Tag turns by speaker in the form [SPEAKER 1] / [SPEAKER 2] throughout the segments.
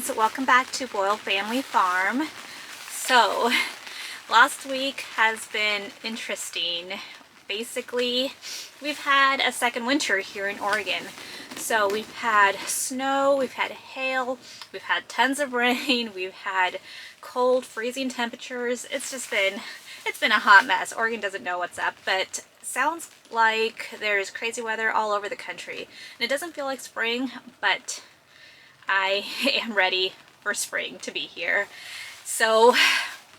[SPEAKER 1] friends, welcome back to Boyle Family Farm. So last week has been interesting. Basically, we've had a second winter here in Oregon. So we've had snow, we've had hail, we've had tons of rain, we've had cold, freezing temperatures. It's been a hot mess. Oregon doesn't know what's up, but sounds like there's crazy weather all over the country. And it doesn't feel like spring, but I am ready for spring to be here. So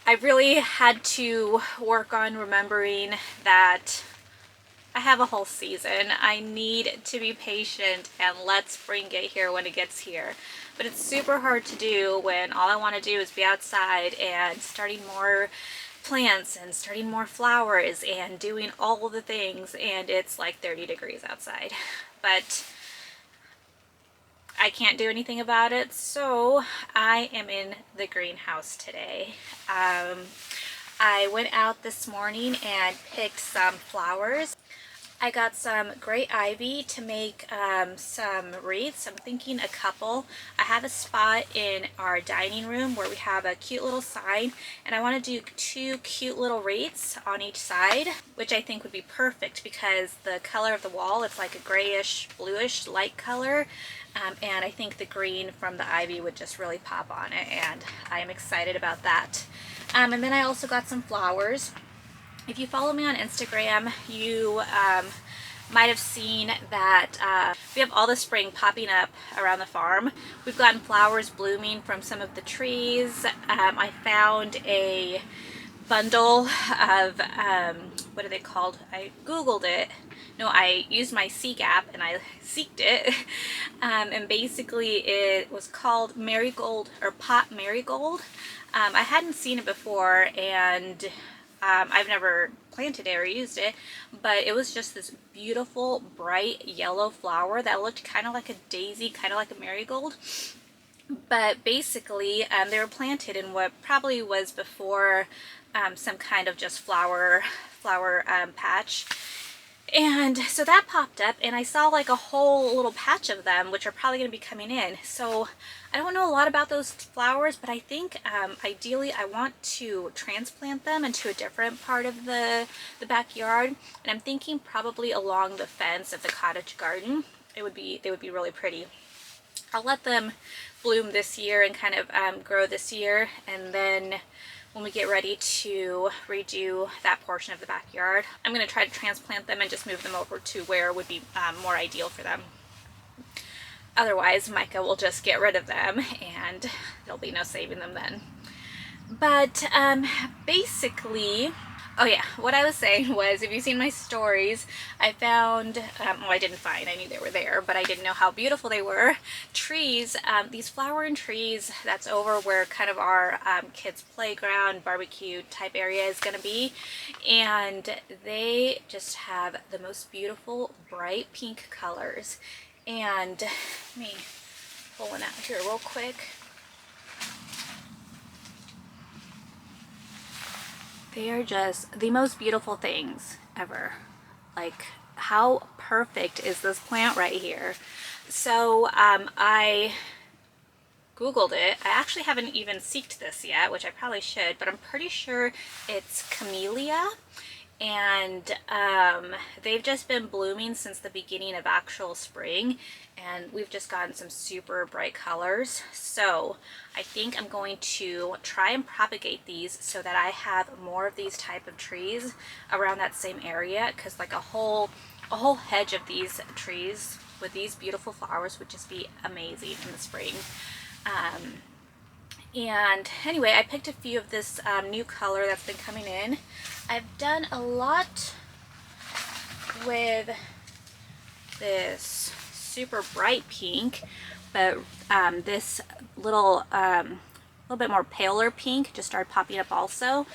[SPEAKER 1] I really had to work on remembering that I have a whole season. I need to be patient and let spring get here when it gets here. But it's super hard to do when all I want to do is be outside and starting more plants and starting more flowers and doing all the things, and it's like 30 degrees outside. But I can't do anything about it, so I am in the greenhouse today. I went out this morning and picked some flowers. I got some gray ivy to make some wreaths. I'm thinking a couple. I have a spot in our dining room where we have a cute little sign, and I want to do two cute little wreaths on each side, which I think would be perfect because the color of the wall, it's like a grayish, bluish light color, and I think the green from the ivy would just really pop on it, and I am excited about that. And then I also got some flowers. If you follow me on Instagram, you might have seen that we have all the spring popping up around the farm. We've gotten flowers blooming from some of the trees. I found a bundle of, what are they called? I Googled it. No, I used my Seek app and I seeked it. And basically it was called Marigold, or Pot Marigold. I hadn't seen it before, and I've never planted it or used it, but it was just this beautiful bright yellow flower that looked kind of like a daisy, kind of like a marigold. But basically they were planted in what probably was before some kind of just flower patch. And so that popped up, and I saw like a whole little patch of them, which are probably going to be coming in. So I don't know a lot about those flowers, but I think ideally I want to transplant them into a different part of the backyard. And I'm thinking probably along the fence of the cottage garden. They would be really pretty. I'll let them bloom this year and kind of grow this year, and then when we get ready to redo that portion of the backyard, I'm going to try to transplant them and just move them over to where it would be more ideal for them. Otherwise, Micah will just get rid of them and there'll be no saving them then. But basically, oh yeah, what I was saying was, if you've seen my stories, I found, well, I didn't find, I knew they were there, but I didn't know how beautiful they were. Trees, these flowering trees that's over where kind of our kids' playground, barbecue type area is going to be. And they just have the most beautiful bright pink colors. And let me pull one out here real quick. They are just the most beautiful things ever. Like, how perfect is this plant right here? So I Googled it. I actually haven't even seeked this yet, which I probably should, but I'm pretty sure it's camellia. And they've just been blooming since the beginning of actual spring, and we've just gotten some super bright colors. So I think I'm going to try and propagate these so that I have more of these type of trees around that same area, because like a whole hedge of these trees with these beautiful flowers would just be amazing in the spring. And anyway, I picked a few of this new color that's been coming in. I've done a lot with this super bright pink, but this little bit more paler pink just started popping up also.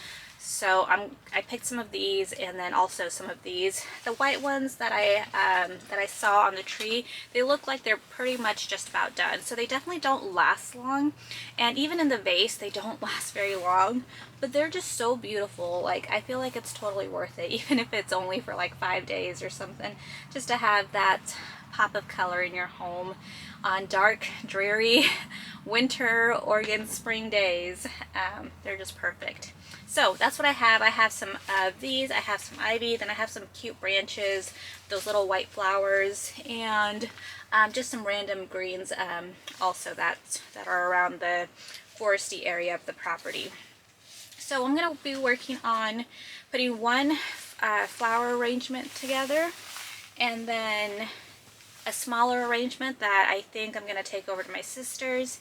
[SPEAKER 1] So I picked some of these, and then also some of these. The white ones that I saw on the tree, they look like they're pretty much just about done. So they definitely don't last long, and even in the vase they don't last very long. But they're just so beautiful. Like, I feel like it's totally worth it, even if it's only for like 5 days or something, just to have that pop of color in your home on dark, dreary winter Oregon spring days. They're just perfect. So that's what I have. I have some of these, I have some ivy, then I have some cute branches, those little white flowers, and just some random greens also that are around the foresty area of the property. So I'm going to be working on putting one flower arrangement together, and then a smaller arrangement that I think I'm going to take over to my sister's.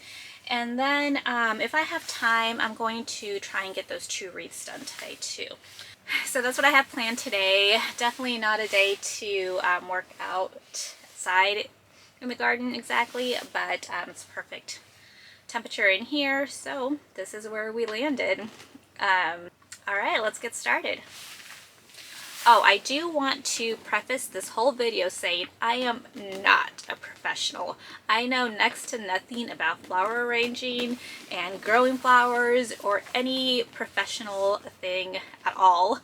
[SPEAKER 1] And then if I have time, I'm going to try and get those 2 wreaths done today too. So that's what I have planned today. Definitely not a day to work outside in the garden exactly, but it's perfect temperature in here, so this is where we landed. All right, let's get started. Oh, I do want to preface this whole video saying I am not a professional. I know next to nothing about flower arranging and growing flowers or any professional thing at all,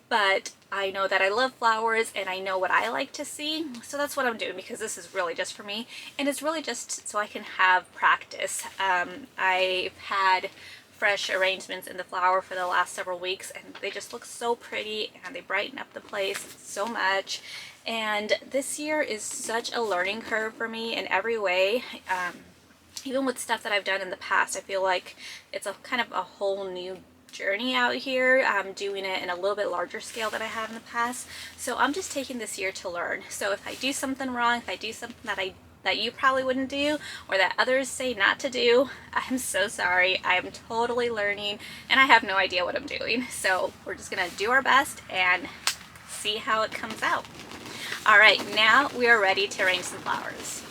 [SPEAKER 1] but I know that I love flowers and I know what I like to see, so that's what I'm doing, because this is really just for me, and it's really just so I can have practice. I've had fresh arrangements in the flower for the last several weeks, and they just look so pretty and they brighten up the place so much. And this year is such a learning curve for me in every way. Even with stuff that I've done in the past, I feel like it's a kind of a whole new journey out here. I'm doing it in a little bit larger scale than I have in the past, so I'm just taking this year to learn. So if I do something wrong, if I do something that you probably wouldn't do, or that others say not to do, I'm so sorry. I am totally learning and I have no idea what I'm doing. So we're just gonna do our best and see how it comes out. All right, now we are ready to arrange some flowers.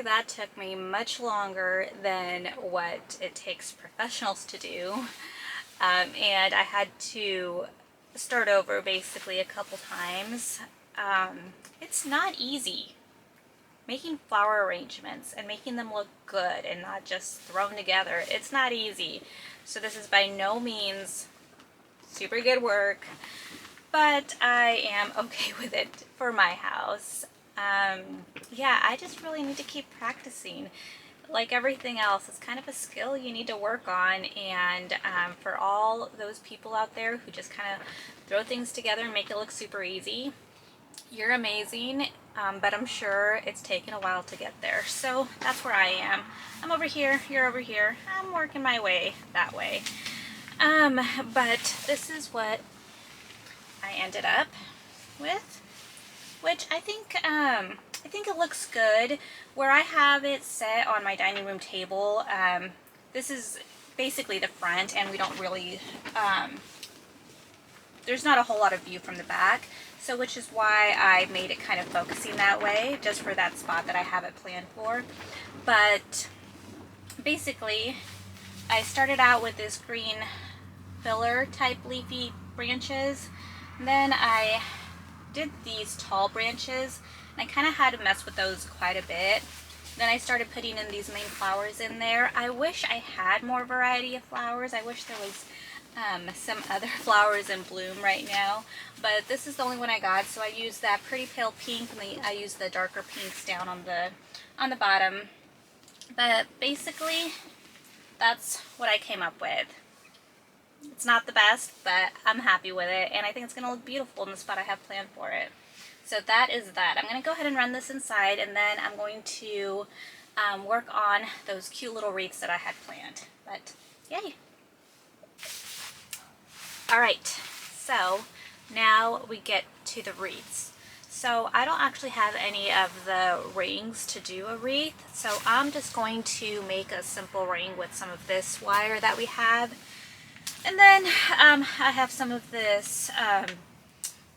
[SPEAKER 1] That took me much longer than what it takes professionals to do, and I had to start over basically a couple times. It's not easy. making flower arrangements and making them look good and not just thrown together, it's not easy. So this is by no means super good work, but I am okay with it for my house. Yeah, I just really need to keep practicing. Like everything else, it's kind of a skill you need to work on, and for all those people out there who just kind of throw things together and make it look super easy, you're amazing, but I'm sure it's taken a while to get there. So that's where I am. I'm over here, you're over here. I'm working my way that way. But this is what I ended up with, which I think it looks good. Where I have it set on my dining room table, this is basically the front, and we don't really, there's not a whole lot of view from the back, so which is why I made it kind of focusing that way, just for that spot that I have it planned for. But basically, I started out with this green filler type leafy branches, and then I did these tall branches, and I kind of had to mess with those quite a bit. Then I started putting in these main flowers in there. I wish I had more variety of flowers. I wish there was some other flowers in bloom right now, but this is the only one I got, so I used that pretty pale pink, and I used the darker pinks down on the bottom. But basically, that's what I came up with. It's not the best, but I'm happy with it, and I think it's going to look beautiful in the spot I have planned for it. So that is that. I'm going to go ahead and run this inside, and then I'm going to work on those cute little wreaths that I had planned. But yay! Alright, so now we get to the wreaths. So I don't actually have any of the rings to do a wreath, so I'm just going to make a simple ring with some of this wire that we have. And then I have some of this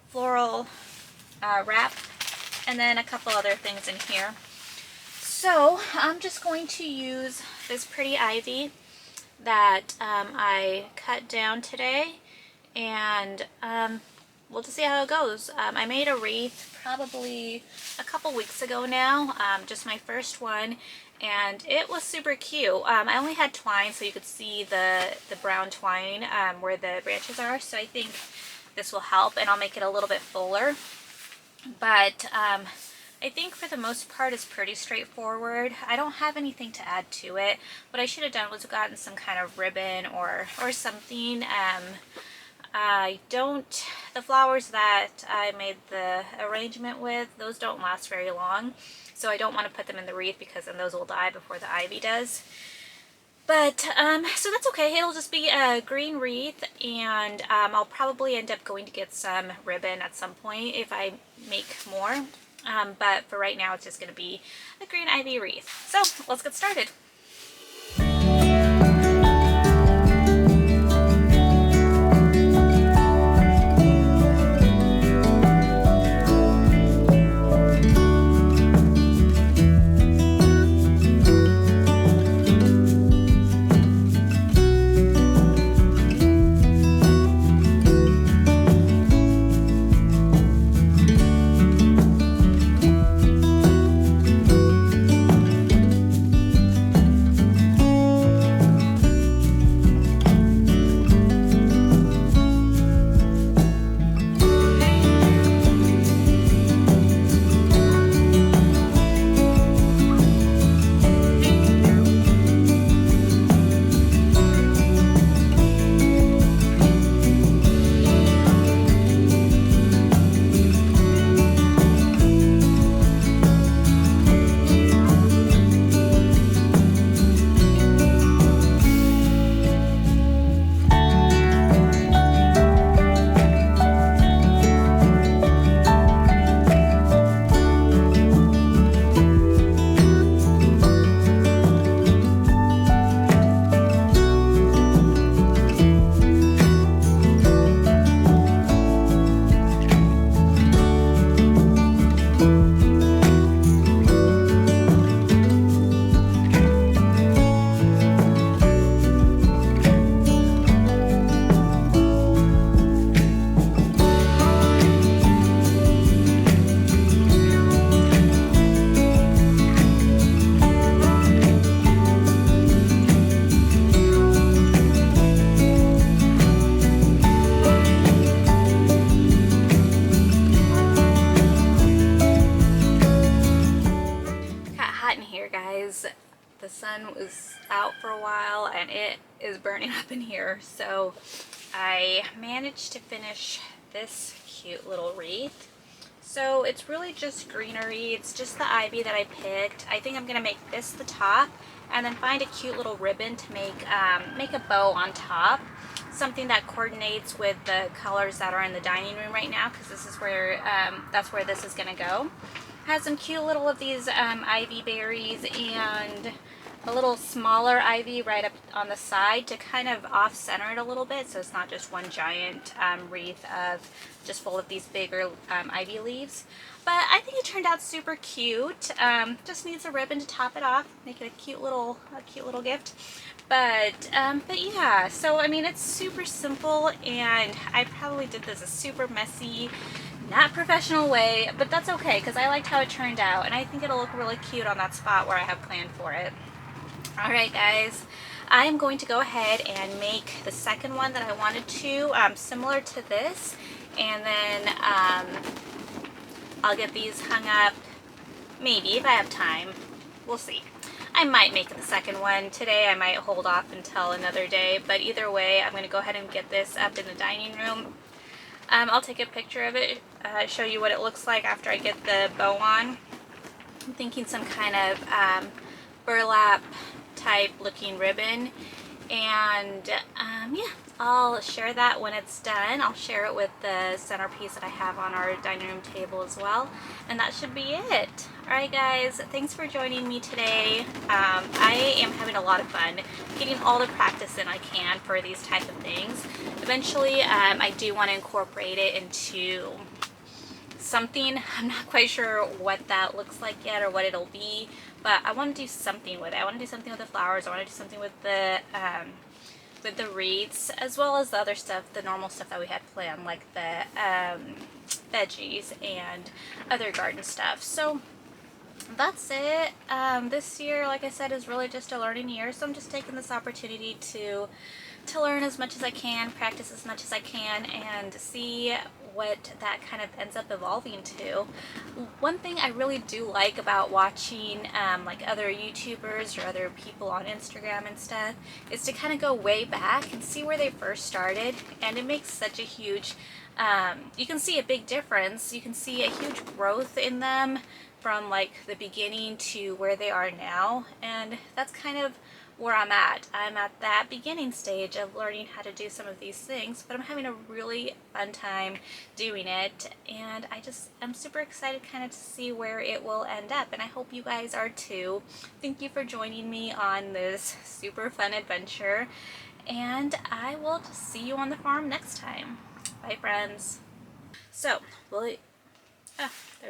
[SPEAKER 1] floral wrap, and then a couple other things in here. So I'm just going to use this pretty ivy that I cut down today, and we'll just see how it goes. I made a wreath probably a couple weeks ago now, just my first one, and it was super cute. I only had twine, so you could see the brown twine where the branches are, so I think this will help, and I'll make it a little bit fuller. But I think for the most part it's pretty straightforward. I don't have anything to add to it. What I should have done was gotten some kind of ribbon or something. The flowers that I made the arrangement with, those don't last very long, so I don't want to put them in the wreath because then those will die before the ivy does. But, so that's okay. It'll just be a green wreath, and I'll probably end up going to get some ribbon at some point if I make more. But for right now, it's just going to be a green ivy wreath. So, let's get started. sun was out for a while and it is burning up in here. So I managed to finish this cute little wreath. So it's really just greenery. It's just the ivy that I picked. I think I'm gonna make this the top and then find a cute little ribbon to make a bow on top. Something that coordinates with the colors that are in the dining room right now, because this is where that's where this is gonna go. Has some cute little of these ivy berries and a little smaller ivy right up on the side to kind of off-center it a little bit, so it's not just one giant wreath of just full of these bigger ivy leaves. But I think it turned out super cute. Just needs a ribbon to top it off, make it a cute little gift. But yeah, so I mean, it's super simple, and I probably did this a super messy, not professional way, but that's okay because I liked how it turned out, and I think it'll look really cute on that spot where I have planned for it. Alright guys, I am going to go ahead and make the second one that I wanted to, similar to this, and then I'll get these hung up, maybe if I have time, we'll see. I might make the second one today, I might hold off until another day, but either way I'm going to go ahead and get this up in the dining room. I'll take a picture of it, show you what it looks like after I get the bow on. I'm thinking some kind of burlap type looking ribbon, and yeah, I'll share that when it's done. I'll share it with the centerpiece that I have on our dining room table as well, and that should be it. Alright guys, thanks for joining me today. I am having a lot of fun getting all the practice in I can for these type of things. Eventually I do want to incorporate it into something. I'm not quite sure what that looks like yet or what it'll be, but I want to do something with it. I want to do something with the flowers. I want to do something with the wreaths, as well as the other stuff, the normal stuff that we had planned, like the veggies and other garden stuff. So that's it. This year, like I said, is really just a learning year, so I'm just taking this opportunity to learn as much as I can, practice as much as I can, and see what that kind of ends up evolving to. One thing I really do like about watching like other YouTubers or other people on Instagram and stuff is to kind of go way back and see where they first started, and it makes such a huge you can see a big difference. You can see a huge growth in them from like the beginning to where they are now, and that's kind of where I'm at. I'm at that beginning stage of learning how to do some of these things, but I'm having a really fun time doing it, and I'm super excited kind of to see where it will end up, and I hope you guys are too. Thank you for joining me on this super fun adventure, and I will just see you on the farm next time. Bye friends. So, there's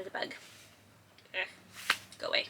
[SPEAKER 1] a bug. Go away.